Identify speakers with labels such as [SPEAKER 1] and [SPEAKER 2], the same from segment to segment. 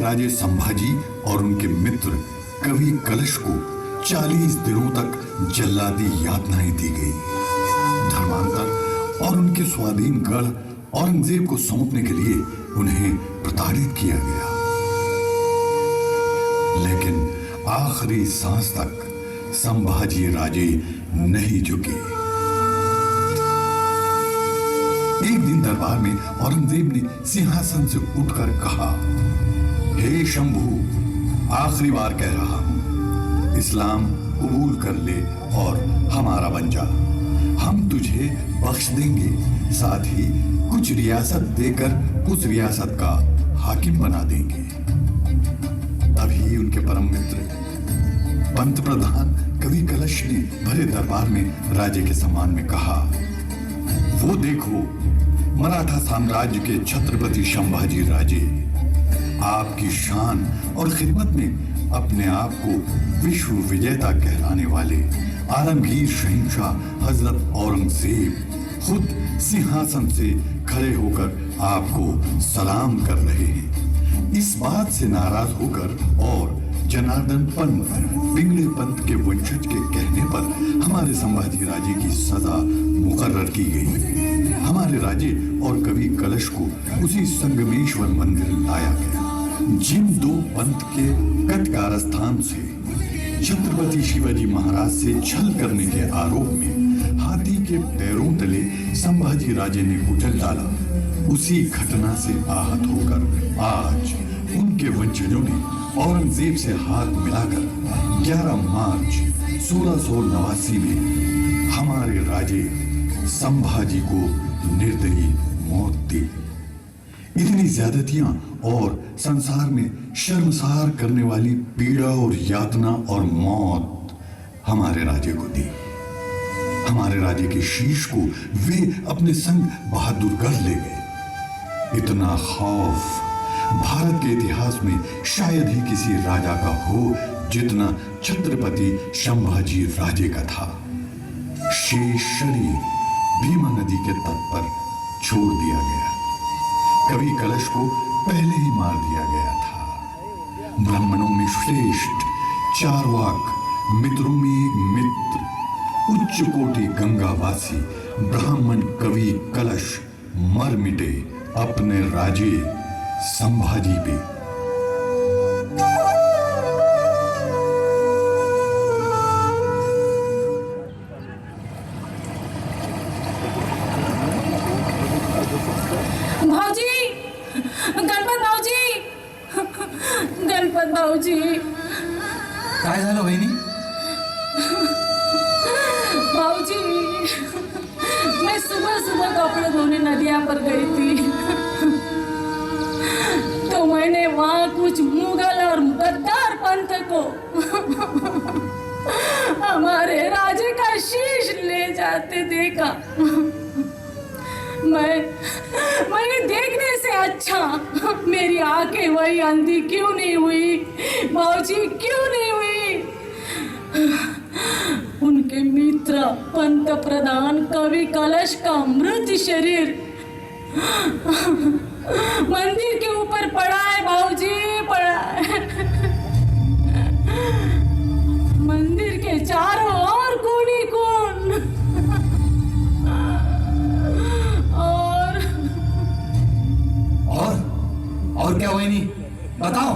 [SPEAKER 1] राजे संभाजी और उनके मित्र कवि कलश को 40 दिनों तक जल्लादी यातनाएं दी गई। धर्मांतर और उनके स्वाधीन गढ़ औरंगजेब को सौंपने के लिए उन्हें प्रताड़ित किया गया, लेकिन आखिरी सांस तक संभाजी राजे नहीं झुके। एक दिन दरबार में औरंगजेब ने सिंहासन से उठकर कहा, हे शंभू, आखिरी बार कह रहा हूं, इस्लाम कबूल कर ले और हमारा बन जा। हम तुझे बख्श देंगे, साथ ही कुछ रियासत देकर उस रियासत का हाकिम बना देंगे। तभी उनके परम मित्र पंत प्रधान कवि कलश ने भरे दरबार में राजे के सम्मान में कहा, वो देखो, मराठा साम्राज्य के छत्रपति संभाजी राजे, आपकी शान और खिदमत में अपने आप को विश्व विजेता कहलाने वाले आलमगीर शहंशाह हजरत औरंगजेब खुद सिंहासन से खड़े होकर आपको सलाम कर रहे हैं। इस बात से नाराज होकर और जनार्दन पंत पिंगले पंत के वंशज के कहने पर हमारे संभाजी राजे की सजा मुकर्रर की गई। हमारे राजे और कवि कलश को उसी संगमेश्वर मंदिर लाया गया। जिन दो पंत के कट कारस्थान से छत्रपति शिवाजी महाराज से छल करने के आरोप में हाथी के पैरों तले संभाजी राजे ने कुचल डाला, उसी घटना से आहत होकर आज उनके वंशजों ने औरंगजेब से हाथ मिलाकर 11 मार्च 1689 में हमारे राजे संभाजी को निर्दयी मौत दी। इतनी ज्यादतियां और संसार में शर्मसार करने वाली पीड़ा और यातना और मौत हमारे राजे को दी। हमारे राजे के शीश को वे अपने संग बहादुरगढ़ ले गए। इतना खौफ भारत के इतिहास में शायद ही किसी राजा का हो जितना छत्रपति संभाजी राजे का था। शेष शरीर भीमा नदी के तट पर छोड़ दिया गया। कवि कलश को पहले ही मार दिया गया था। ब्राह्मणों में श्रेष्ठ चारवाक मित्रों में एक मित्र उच्च कोटि गंगावासी ब्राह्मण कवि कलश मर मिटे अपने राजे संभाजी पे।
[SPEAKER 2] भाऊजी, गणपत भाऊजी, गणपत भाऊजी,
[SPEAKER 3] काय झालं वहिनी?
[SPEAKER 2] भाऊजी, मैं सुबह सुबह कपड़े धोने नदिया पर गई थी, तो मैंने वहां कुछ मुगल और गद्दार पंथ को हमारे राजे का शीश ले जाते देखा। मैंने देखने से अच्छा मेरी आंखें वही अंधी क्यों नहीं हुई भाऊजी, क्यों नहीं हुई? उनके मित्र पंत प्रधान कवि कलश का मृत शरीर मंदिर के ऊपर पड़ा है भाऊजी, पड़ा है। मंदिर के चारों ओर कौन ही कौन
[SPEAKER 3] और क्या वहिनी, बताओ।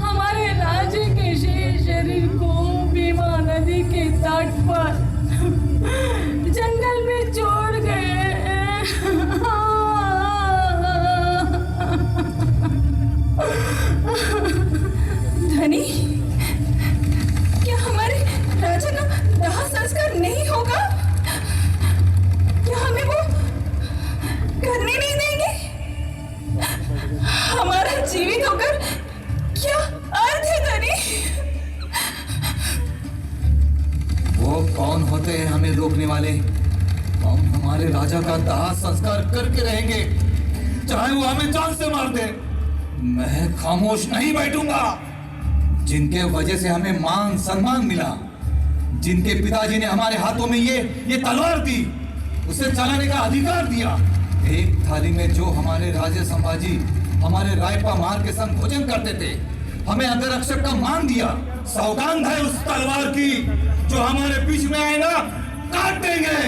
[SPEAKER 2] हमारे राजे के शेष शरीर को भीमा नदी के तट पर जंगल में छोड़ गए।
[SPEAKER 4] धनी, क्या हमारे राजा का दाह संस्कार नहीं होगा? क्या हमें वो करने नहीं देंगे? हमारा जीवित होकर क्या अर्थ है धनी?
[SPEAKER 3] वो कौन होते हैं हमें रोकने वाले? हम हमारे राजा का दाह संस्कार करके रहेंगे, चाहे वो हमें जान से मार दे। मैं खामोश नहीं बैठूंगा। जिनके वजह से हमें मान सम्मान मिला, जिनके पिताजी ने हमारे हाथों में ये तलवार दी, उसे चलाने का अधिकार दिया, एक थाली में जो हमारे राजे संभाजी हमारे रायपा मार के संग भोजन करते थे, हमें अंगरक्षक का मान दिया। सौगंध है उस तलवार की, जो हमारे बीच में आए ना काट देंगे,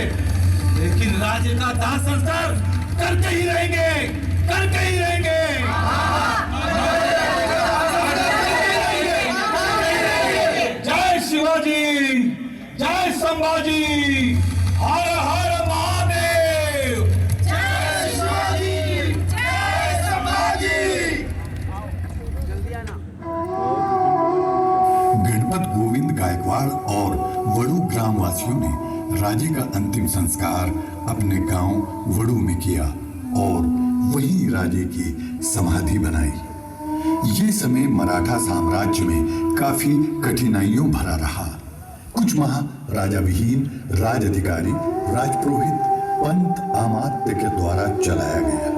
[SPEAKER 3] लेकिन राजे का दाह संस्कार करके ही रहेंगे, करके ही रहेंगे। जय शिवाजी, जय संभाजी, हर हर महादेव। जय शिवाजी, जय संभाजी।
[SPEAKER 1] गणपत गोविंद गायकवाड़ और वड़ू ग्रामवासियों ने राजे का अंतिम संस्कार अपने गांव वड़ू में किया और वही राजे की समाधि बनाई। ये समय मराठा साम्राज्य में काफी कठिनाइयों भरा रहा। कुछ माह राजा विहीन राज अधिकारी, राजपुरोहित, पंत अमात्य के द्वारा चलाया गया।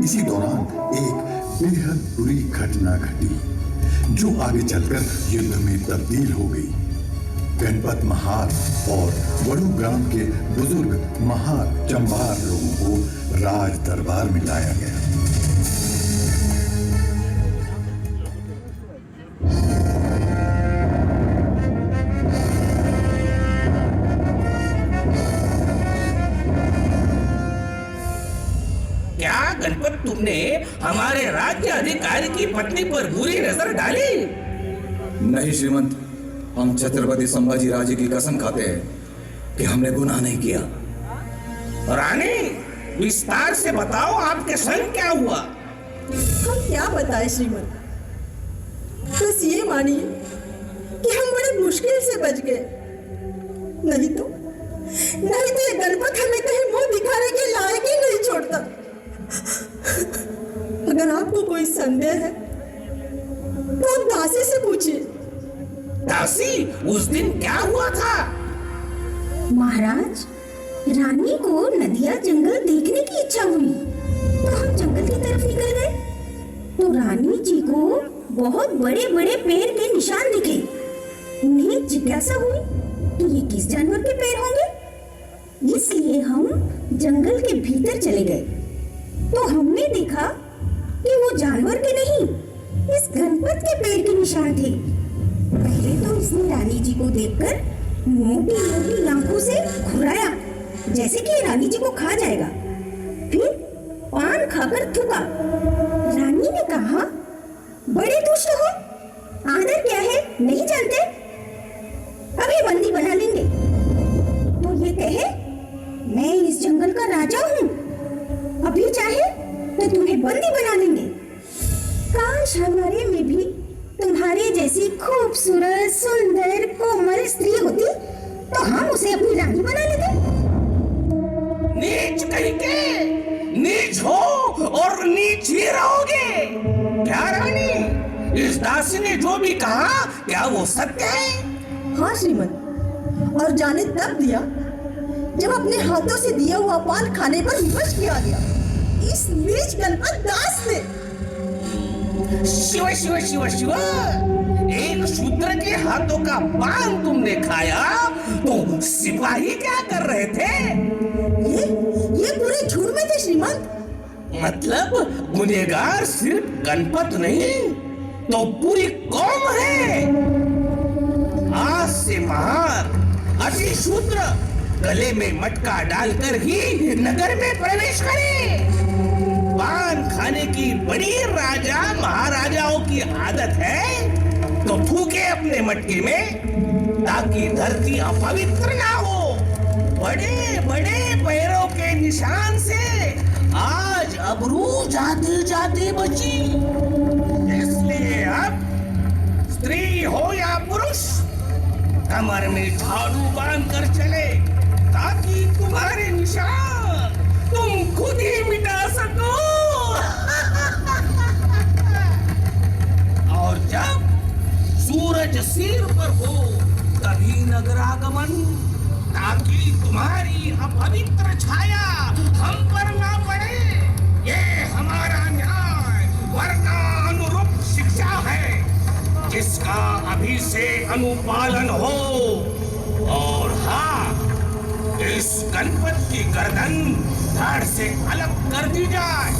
[SPEAKER 1] इसी दौरान एक बेहद बुरी घटना घटी, जो आगे चलकर युद्ध में तब्दील हो गई। गणपत महार और वड़ू ग्राम के बुजुर्ग महार चंबार लोगों को राज दरबार में लाया गया।
[SPEAKER 5] क्या गणपत, तुमने हमारे राज्य अधिकारी की पत्नी पर बुरी नजर डाली?
[SPEAKER 3] नहीं श्रीमंत, हम छत्रपति संभाजी राजे की कसम खाते हैं कि हमने गुनाह नहीं किया।
[SPEAKER 5] रानी, विस्तार से बताओ आपके संग क्या हुआ?
[SPEAKER 4] हम क्या बताएं श्रीमंत, बस ये मानिए कि हम बड़े मुश्किल से बच गए। नहीं तो ये गणपत हमें कहीं मुंह दिखाने के लायक ही नहीं छोड़ता। अगर आपको कोई संदेह है तो आप दासी से पूछिए।
[SPEAKER 5] दासी, उस दिन क्या हुआ था?
[SPEAKER 6] महाराज, रानी को नदिया जंगल देखने की इच्छा हुई तो हम जंगल की तरफ निकल गए, तो रानी जी को बहुत बड़े बड़े पैर के निशान दिखे। उन्हें जिज्ञासा हुई कि ये किस जानवर के पैर होंगे, इसलिए हम जंगल के भीतर चले गए। तो हमने देखा कि वो जानवर के नहीं, इस गणपत के पैर के निशान थे। पहले तो इसने रानी जी को देखकर मोटी मोटी आंखों से घुराया, जैसे कि रानी जी को खा जाएगा। फिर पान खाकर थूका। रानी ने कहा, बड़े दुष्ट हो, आदर क्या है नहीं जानते, अभी बंदी बना लेंगे। तो ये कहे, मैं इस जंगल का राजा हूँ, अभी चाहे तो तुम्हें बंदी बना लेंगे। काश हमारे में भी तुम्हारे जैसी खूबसूरत, सुंदर, कोमल स्त्री होती तो हम उसे अपनी रानी बना लेते।
[SPEAKER 5] नीच कहीं के, नीच हो और नीच ही रहोगे। क्या रानी, इस दासी ने जो भी कहा, क्या वो सत्य है?
[SPEAKER 4] हाँ श्रीमंत, और जाने तब दिया जब अपने हाथों से दिया हुआ पान खाने पर विवश किया गया इस नीच गणपत दास ने।
[SPEAKER 5] शिव शिव शिव शिव, एक शूद्र के हाथों का पान तुमने खाया तो सिपाही क्या कर रहे थे?
[SPEAKER 4] ये पूरे झूठ में थे श्रीमंत।
[SPEAKER 5] मतलब गुनहगार सिर्फ गणपत नहीं तो पूरी कौम है। आज से महार, अति शूद्र गले में मटका डालकर ही नगर में प्रवेश करे। पान खाने की बड़ी राजा महाराजाओं की आदत है, तो थूके अपने मटके में ताकि धरती अपवित्र ना हो। बड़े बड़े पैरों के निशान से आज अबरू जाते जाते बची। इसलिए अब स्त्री हो या पुरुष, कमर में झाड़ू बांध कर चले ताकि तुम्हारे निशान तुम खुद ही मिटा सको। और जब सूरज सिर पर हो तभी नगरागमन, ताकि तुम्हारी अपवित्र छाया हम पर ना पड़े। ये हमारा न्याय वरना अनुरूप शिक्षा है, जिसका अभी से अनुपालन हो। और हाँ, इस गणपत की गर्दन धड़ से अलग कर दी जाए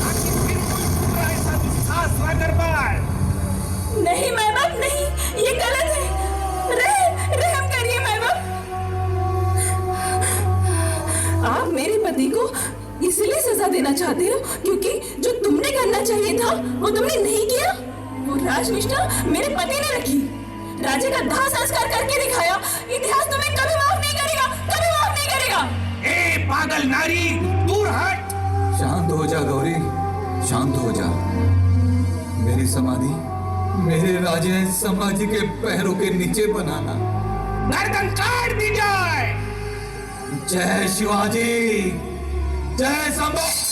[SPEAKER 5] ताकि फिर कोई दूसरा ऐसा दुस्साहस न कर पाए।
[SPEAKER 2] नहीं माँ बाप, नहीं, ये गलत है। रहम करिए माँ बाप। आप मेरे पति को इसलिए सजा देना चाहते हो क्योंकि जो तुमने करना चाहिए था वो तुमने नहीं किया। वो राजनिष्ठा मेरे पति ने रखी, राजे का दाह संस्कार करके दिखाया। इतिहास तुम्हें कभी माफ नहीं करेगा, कभी माफ नहीं करेगा।
[SPEAKER 5] ए पागल नारी, दूर हट।
[SPEAKER 3] शांत हो जा गौरी, शांत हो जा। मेरी समाधि मेरे राजे संभाजी के पैरों के नीचे बनाना।
[SPEAKER 5] गर्दन काट दी जाए।
[SPEAKER 3] जय शिवाजी, जय संभाजी।